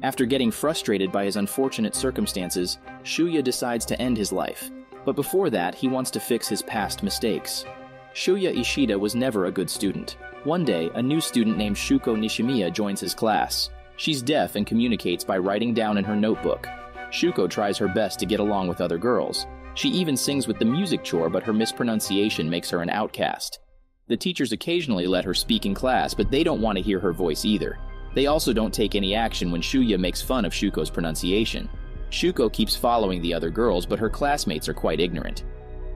After getting frustrated by his unfortunate circumstances, Shuya decides to end his life. But before that, he wants to fix his past mistakes. Shuya Ishida was never a good student. One day, a new student named Shuko Nishimiya joins his class. She's deaf and communicates by writing down in her notebook. Shuko tries her best to get along with other girls. She even sings with the music chore, but her mispronunciation makes her an outcast. The teachers occasionally let her speak in class, but they don't want to hear her voice either. They also don't take any action when Shuya makes fun of Shuko's pronunciation. Shuko keeps following the other girls, but her classmates are quite ignorant.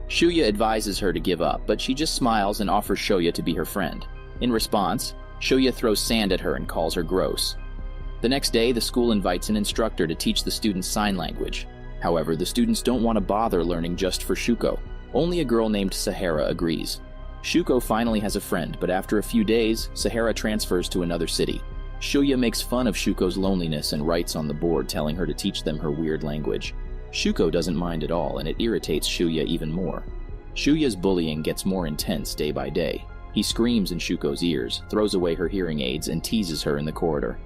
Shuya advises her to give up, but she just smiles and offers Shuya to be her friend. In response, Shuya throws sand at her and calls her gross. The next day, the school invites an instructor to teach the students sign language. However, the students don't want to bother learning just for Shuko. Only a girl named Sahara agrees. Shuko finally has a friend, but after a few days, Sahara transfers to another city. Shuya makes fun of Shuko's loneliness and writes on the board telling her to teach them her weird language. Shuko doesn't mind at all, and it irritates Shuya even more. Shuya's bullying gets more intense day by day. He screams in Shuko's ears, throws away her hearing aids, and teases her in the corridor.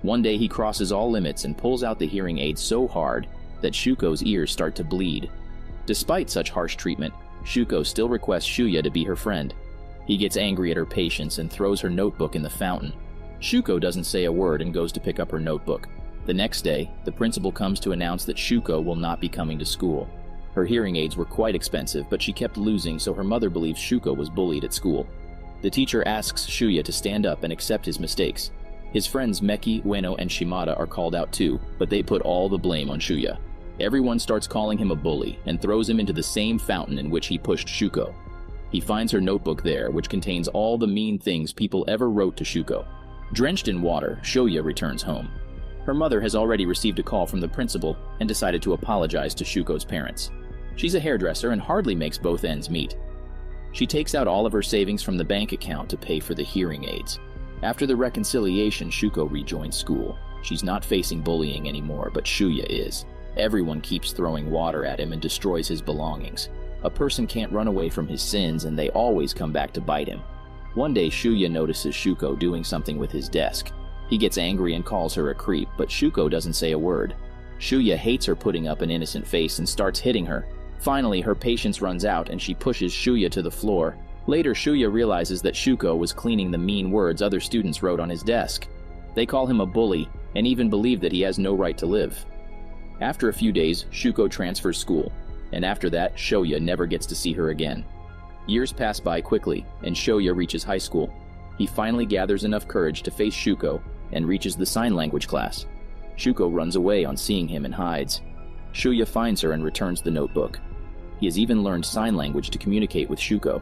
One day he crosses all limits and pulls out the hearing aid so hard that Shuko's ears start to bleed. Despite such harsh treatment, Shuko still requests Shuya to be her friend. He gets angry at her patience and throws her notebook in the fountain. Shuko doesn't say a word and goes to pick up her notebook. The next day, the principal comes to announce that Shuko will not be coming to school. Her hearing aids were quite expensive, but she kept losing, so her mother believes Shuko was bullied at school. The teacher asks Shuya to stand up and accept his mistakes. His friends Meki, Ueno, and Shimada are called out too, but they put all the blame on Shuya. Everyone starts calling him a bully and throws him into the same fountain in which he pushed Shuko. He finds her notebook there, which contains all the mean things people ever wrote to Shuko. Drenched in water, Shuya returns home. Her mother has already received a call from the principal and decided to apologize to Shuko's parents. She's a hairdresser and hardly makes both ends meet. She takes out all of her savings from the bank account to pay for the hearing aids. After the reconciliation, Shuko rejoins school. She's not facing bullying anymore, but Shuya is. Everyone keeps throwing water at him and destroys his belongings. A person can't run away from his sins, and they always come back to bite him. One day, Shuya notices Shuko doing something with his desk. He gets angry and calls her a creep, but Shuko doesn't say a word. Shuya hates her putting up an innocent face and starts hitting her. Finally, her patience runs out and she pushes Shuya to the floor. Later, Shuya realizes that Shuko was cleaning the mean words other students wrote on his desk. They call him a bully and even believe that he has no right to live. After a few days, Shuko transfers school, and after that, Shuya never gets to see her again. Years pass by quickly, and Shuya reaches high school. He finally gathers enough courage to face Shuko and reaches the sign language class. Shuko runs away on seeing him and hides. Shuya finds her and returns the notebook. He has even learned sign language to communicate with Shuko.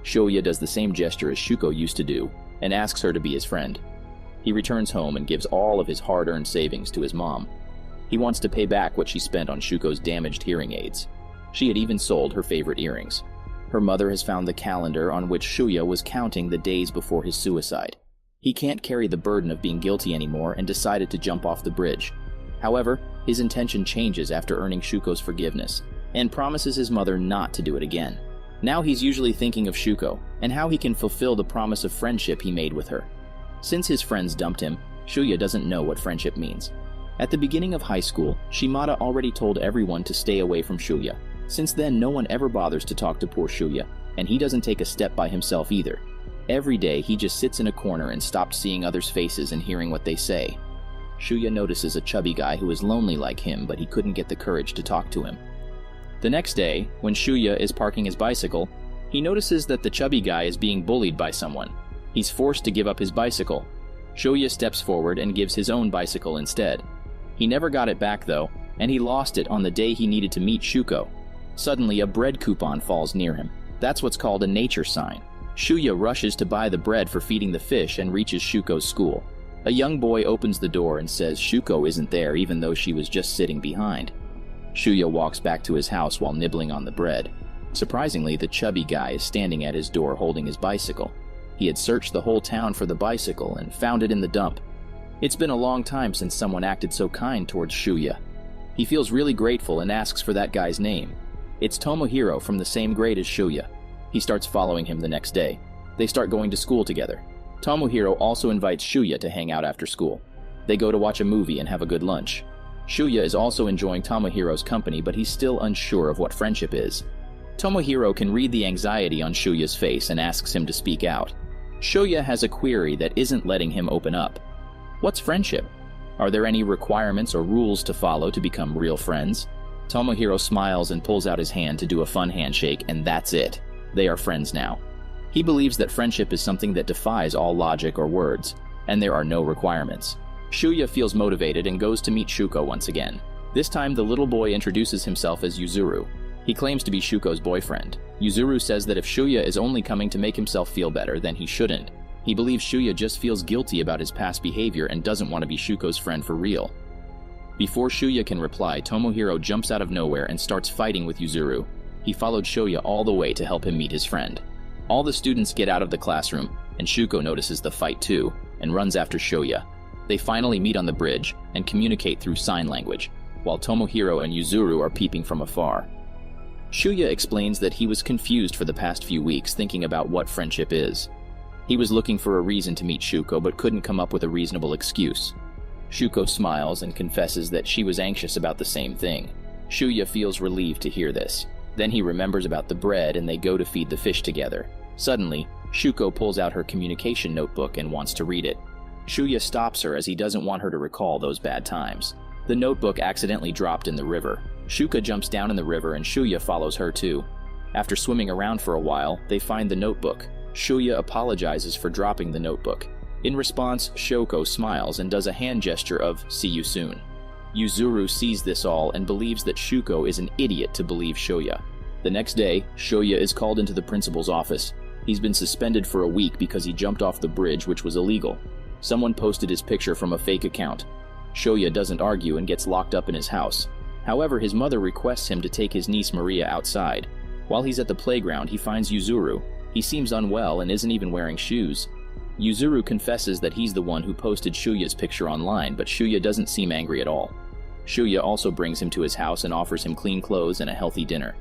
Shuya does the same gesture as Shuko used to do and asks her to be his friend. He returns home and gives all of his hard-earned savings to his mom. He wants to pay back what she spent on Shuko's damaged hearing aids. She had even sold her favorite earrings. Her mother has found the calendar on which Shuya was counting the days before his suicide. He can't carry the burden of being guilty anymore and decided to jump off the bridge. However, his intention changes after earning Shuko's forgiveness and promises his mother not to do it again. Now he's usually thinking of Shuko and how he can fulfill the promise of friendship he made with her. Since his friends dumped him, Shuya doesn't know what friendship means. At the beginning of high school, Shimada already told everyone to stay away from Shuya. Since then, no one ever bothers to talk to poor Shuya, and he doesn't take a step by himself either. Every day, he just sits in a corner and stops seeing others' faces and hearing what they say. Shuya notices a chubby guy who is lonely like him, but he couldn't get the courage to talk to him. The next day, when Shuya is parking his bicycle, he notices that the chubby guy is being bullied by someone. He's forced to give up his bicycle. Shuya steps forward and gives his own bicycle instead. He never got it back though, and he lost it on the day he needed to meet Shuko. Suddenly, a bread coupon falls near him. That's what's called a nature sign. Shuya rushes to buy the bread for feeding the fish and reaches Shuko's school. A young boy opens the door and says Shuko isn't there even though she was just sitting behind. Shuya walks back to his house while nibbling on the bread. Surprisingly, the chubby guy is standing at his door holding his bicycle. He had searched the whole town for the bicycle and found it in the dump. It's been a long time since someone acted so kind towards Shuya. He feels really grateful and asks for that guy's name. It's Tomohiro from the same grade as Shuya. He starts following him the next day. They start going to school together. Tomohiro also invites Shuya to hang out after school. They go to watch a movie and have a good lunch. Shuya is also enjoying Tomohiro's company, but he's still unsure of what friendship is. Tomohiro can read the anxiety on Shuya's face and asks him to speak out. Shuya has a query that isn't letting him open up. What's friendship? Are there any requirements or rules to follow to become real friends? Tomohiro smiles and pulls out his hand to do a fun handshake, and that's it. They are friends now. He believes that friendship is something that defies all logic or words, and there are no requirements. Shuya feels motivated and goes to meet Shuko once again. This time the little boy introduces himself as Yuzuru. He claims to be Shuko's boyfriend. Yuzuru says that if Shuya is only coming to make himself feel better, then he shouldn't. He believes Shuya just feels guilty about his past behavior and doesn't want to be Shuko's friend for real. Before Shuya can reply, Tomohiro jumps out of nowhere and starts fighting with Yuzuru. He followed Shuya all the way to help him meet his friend. All the students get out of the classroom, and Shuko notices the fight too, and runs after Shuya. They finally meet on the bridge and communicate through sign language, while Tomohiro and Yuzuru are peeping from afar. Shuya explains that he was confused for the past few weeks, thinking about what friendship is. He was looking for a reason to meet Shuko but couldn't come up with a reasonable excuse. Shuko smiles and confesses that she was anxious about the same thing. Shuya feels relieved to hear this. Then he remembers about the bread and they go to feed the fish together. Suddenly, Shuko pulls out her communication notebook and wants to read it. Shuya stops her as he doesn't want her to recall those bad times. The notebook accidentally dropped in the river. Shuka jumps down in the river and Shuya follows her too. After swimming around for a while, they find the notebook. Shuya apologizes for dropping the notebook. In response, Shoko smiles and does a hand gesture of "see you soon." Yuzuru sees this all and believes that Shuko is an idiot to believe Shuya. The next day, Shuya is called into the principal's office. He's been suspended for a week because he jumped off the bridge, which was illegal. Someone posted his picture from a fake account. Shuya doesn't argue and gets locked up in his house. However, his mother requests him to take his niece Maria outside. While he's at the playground, he finds Yuzuru. He seems unwell and isn't even wearing shoes. Yuzuru confesses that he's the one who posted Shuya's picture online, but Shuya doesn't seem angry at all. Shuya also brings him to his house and offers him clean clothes and a healthy dinner.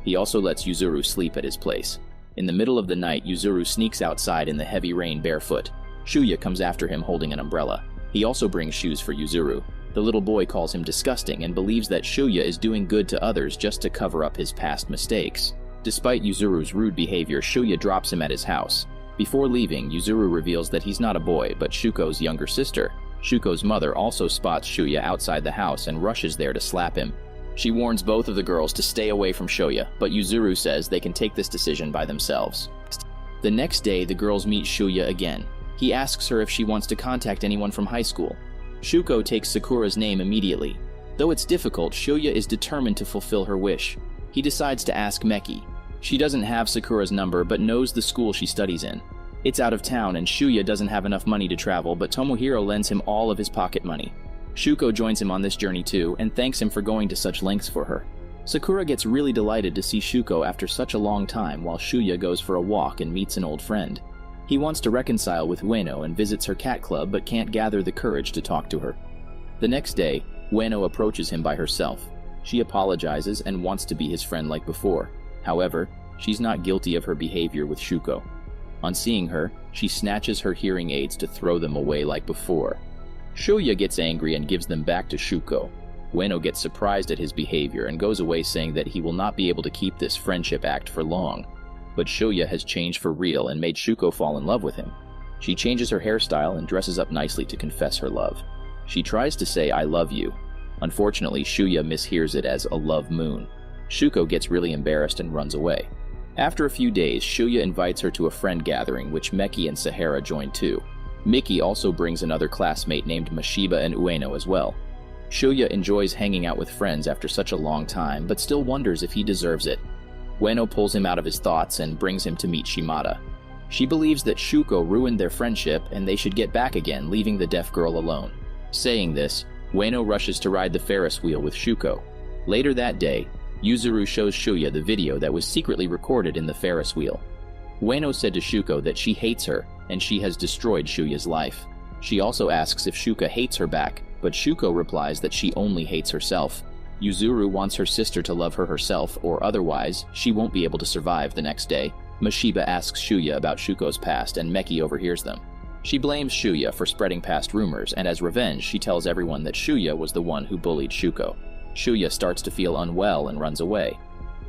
He also lets Yuzuru sleep at his place. In the middle of the night, Yuzuru sneaks outside in the heavy rain barefoot. Shuya comes after him holding an umbrella. He also brings shoes for Yuzuru. The little boy calls him disgusting and believes that Shuya is doing good to others just to cover up his past mistakes. Despite Yuzuru's rude behavior, Shuya drops him at his house. Before leaving, Yuzuru reveals that he's not a boy, but Shuko's younger sister. Shuko's mother also spots Shuya outside the house and rushes there to slap him. She warns both of the girls to stay away from Shuya, but Yuzuru says they can take this decision by themselves. The next day, the girls meet Shuya again. He asks her if she wants to contact anyone from high school. Shuko takes Sakura's name immediately. Though it's difficult, Shuya is determined to fulfill her wish. He decides to ask Meki. She doesn't have Sakura's number, but knows the school she studies in. It's out of town, and Shuya doesn't have enough money to travel, but Tomohiro lends him all of his pocket money. Shuko joins him on this journey too, and thanks him for going to such lengths for her. Sakura gets really delighted to see Shuko after such a long time, while Shuya goes for a walk and meets an old friend. He wants to reconcile with Ueno and visits her cat club, but can't gather the courage to talk to her. The next day, Ueno approaches him by herself. She apologizes and wants to be his friend like before. However, she's not guilty of her behavior with Shuko. On seeing her, she snatches her hearing aids to throw them away like before. Shuya gets angry and gives them back to Shuko. Ueno gets surprised at his behavior and goes away saying that he will not be able to keep this friendship act for long. But Shuya has changed for real and made Shuko fall in love with him. She changes her hairstyle and dresses up nicely to confess her love. She tries to say "I love you." Unfortunately, Shuya mishears it as a love moon. Shuko gets really embarrassed and runs away. After a few days, Shuya invites her to a friend gathering, which Meki and Sahara join too. Miki also brings another classmate named Mashiba and Ueno as well. Shuya enjoys hanging out with friends after such a long time, but still wonders if he deserves it. Ueno pulls him out of his thoughts and brings him to meet Shimada. She believes that Shuko ruined their friendship and they should get back again, leaving the deaf girl alone. Saying this, Ueno rushes to ride the Ferris wheel with Shuko. Later that day, Yuzuru shows Shuya the video that was secretly recorded in the Ferris wheel. Ueno said to Shuko that she hates her and she has destroyed Shuya's life. She also asks if Shuka hates her back, but Shuko replies that she only hates herself. Yuzuru wants her sister to love her herself, or otherwise, she won't be able to survive the next day. Mashiba asks Shuya about Shuko's past, and Meki overhears them. She blames Shuya for spreading past rumors, and as revenge, she tells everyone that Shuya was the one who bullied Shuko. Shuya starts to feel unwell and runs away.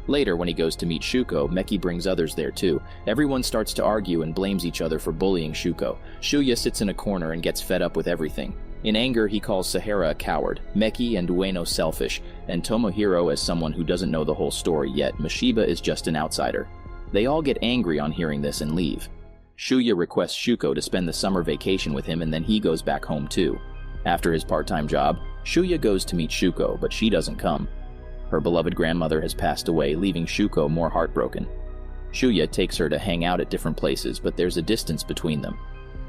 Later, when he goes to meet Shuko, Meki brings others there too. Everyone starts to argue and blames each other for bullying Shuko. Shuya sits in a corner and gets fed up with everything. In anger, he calls Sahara a coward, Meki and Ueno selfish, and Tomohiro as someone who doesn't know the whole story yet. Mashiba is just an outsider. They all get angry on hearing this and leave. Shuya requests Shuko to spend the summer vacation with him, and then he goes back home too. After his part-time job, Shuya goes to meet Shuko, but she doesn't come. Her beloved grandmother has passed away, leaving Shuko more heartbroken. Shuya takes her to hang out at different places, but there's a distance between them.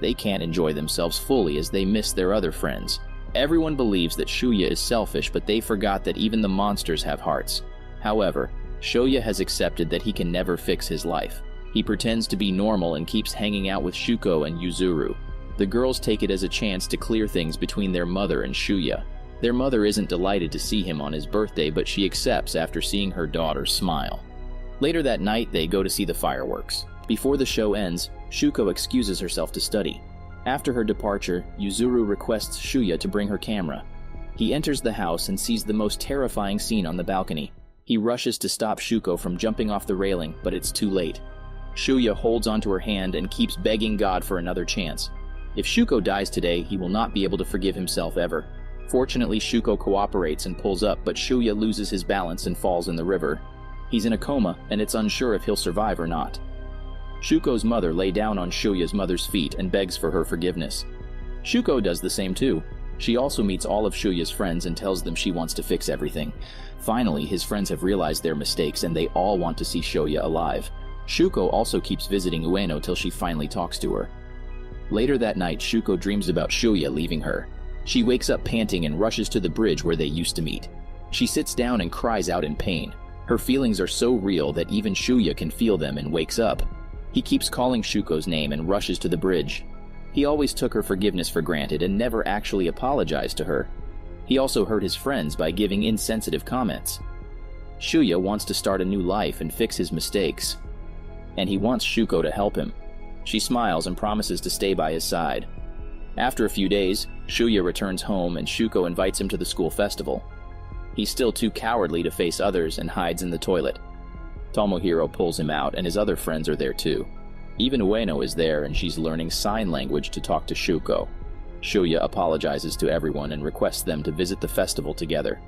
They can't enjoy themselves fully as they miss their other friends. Everyone believes that Shuya is selfish, but they forgot that even the monsters have hearts. However, Shuya has accepted that he can never fix his life. He pretends to be normal and keeps hanging out with Shuko and Yuzuru. The girls take it as a chance to clear things between their mother and Shuya. Their mother isn't delighted to see him on his birthday, but she accepts after seeing her daughter smile. Later that night, they go to see the fireworks. Before the show ends, Shuko excuses herself to study. After her departure, Yuzuru requests Shuya to bring her camera. He enters the house and sees the most terrifying scene on the balcony. He rushes to stop Shuko from jumping off the railing, but it's too late. Shuya holds onto her hand and keeps begging God for another chance. If Shuko dies today, he will not be able to forgive himself ever. Fortunately, Shuko cooperates and pulls up, but Shuya loses his balance and falls in the river. He's in a coma, and it's unsure if he'll survive or not. Shuko's mother lays down on Shuya's mother's feet and begs for her forgiveness. Shuko does the same too. She also meets all of Shuya's friends and tells them she wants to fix everything. Finally, his friends have realized their mistakes and they all want to see Shuya alive. Shuko also keeps visiting Ueno till she finally talks to her. Later that night, Shuko dreams about Shuya leaving her. She wakes up panting and rushes to the bridge where they used to meet. She sits down and cries out in pain. Her feelings are so real that even Shuya can feel them and wakes up. He keeps calling Shuko's name and rushes to the bridge. He always took her forgiveness for granted and never actually apologized to her. He also hurt his friends by giving insensitive comments. Shuya wants to start a new life and fix his mistakes. And he wants Shuko to help him. She smiles and promises to stay by his side. After a few days, Shuya returns home and Shuko invites him to the school festival. He's still too cowardly to face others and hides in the toilet. Tomohiro pulls him out and his other friends are there too. Even Ueno is there and she's learning sign language to talk to Shuko. Shuya apologizes to everyone and requests them to visit the festival together.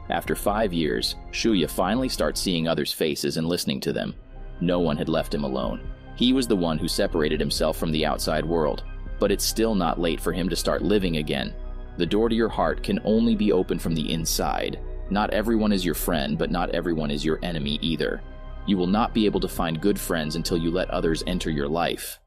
After 5 years, Shuya finally starts seeing others' faces and listening to them. No one had left him alone. He was the one who separated himself from the outside world. But it's still not late for him to start living again. The door to your heart can only be opened from the inside. Not everyone is your friend, but not everyone is your enemy either. You will not be able to find good friends until you let others enter your life.